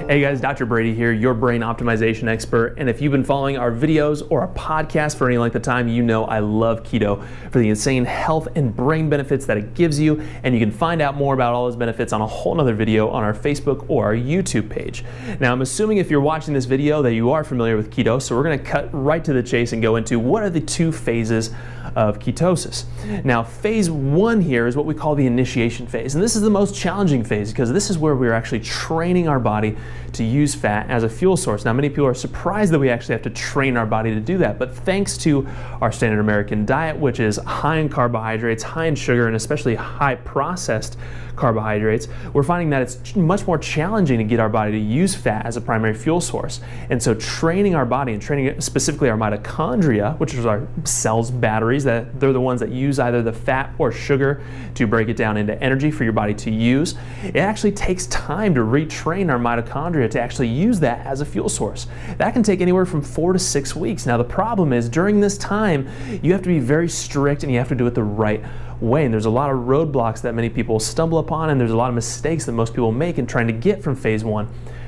Hey guys, Dr. Brady here, your brain optimization expert. And if you've been following our videos or our podcast for any length of time, you know I love keto for the insane health and brain benefits that it gives you. And you can find out more about all those benefits on a whole nother video on our Facebook or our YouTube page. Now, I'm assuming if you're watching this video that you are familiar with keto, so we're gonna cut right to the chase and go into what are the two phases of ketosis. Now, phase one here is what we call the initiation phase. And this is the most challenging phase because this is where we're actually training our body to use fat as a fuel source. Now, many people are surprised that we actually have to train our body to do that, but thanks to our standard American diet, which is high in carbohydrates, high in sugar, and especially high processed carbohydrates, we're finding that it's much more challenging to get our body to use fat as a primary fuel source. And so training our body and training specifically our mitochondria, which is our cells' batteries, that they're the ones that use either the fat or sugar to break it down into energy for your body to use. It actually takes time to retrain our mitochondria to actually use that as a fuel source. That can take anywhere from 4 to 6 weeks. Now, the problem is during this time, you have to be very strict and you have to do it the right way. And there's a lot of roadblocks that many people stumble upon, and there's a lot of mistakes that most people make in trying to get from phase one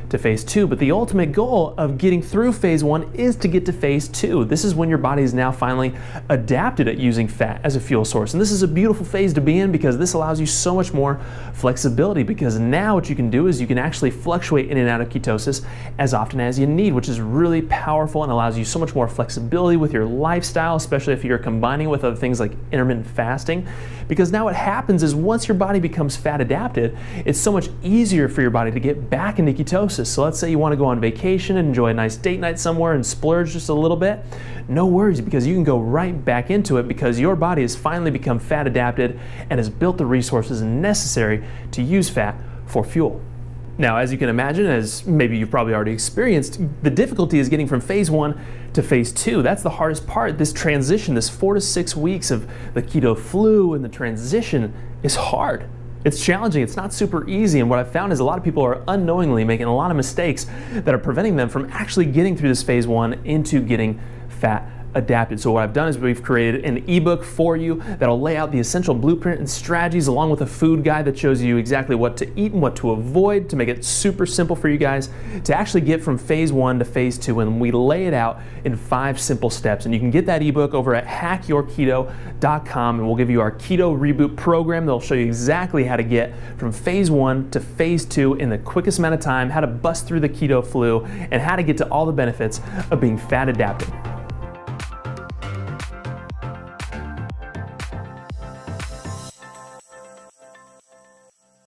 to phase two. But the ultimate goal of getting through phase one is to get to phase two. This is when your body is now finally adapted at using fat as a fuel source. And this is a beautiful phase to be in because this allows you so much more flexibility, because now what you can do is you can actually fluctuate in and out of ketosis as often as you need, which is really powerful and allows you so much more flexibility with your lifestyle, especially if you're combining with other things like intermittent fasting. Because now what happens is once your body becomes fat adapted, it's so much easier for your body to get back into ketosis. So let's say you want to go on vacation and enjoy a nice date night somewhere and splurge just a little bit. No worries, because you can go right back into it because your body has finally become fat adapted and has built the resources necessary to use fat for fuel. Now, as you can imagine, as maybe you've probably already experienced, the difficulty is getting from phase one to phase two. That's the hardest part. This transition, this 4 to 6 weeks of the keto flu and the transition is hard. It's challenging, it's not super easy, and what I've found is a lot of people are unknowingly making a lot of mistakes that are preventing them from actually getting through this phase one into getting fat adapted. So what I've done is we've created an ebook for you that'll lay out the essential blueprint and strategies along with a food guide that shows you exactly what to eat and what to avoid to make it super simple for you guys to actually get from phase one to phase two, and we lay it out in 5 simple steps. And you can get that ebook over at hackyourketo.com, and we'll give you our Keto Reboot program that'll show you exactly how to get from phase one to phase two in the quickest amount of time, how to bust through the keto flu, and how to get to all the benefits of being fat adapted.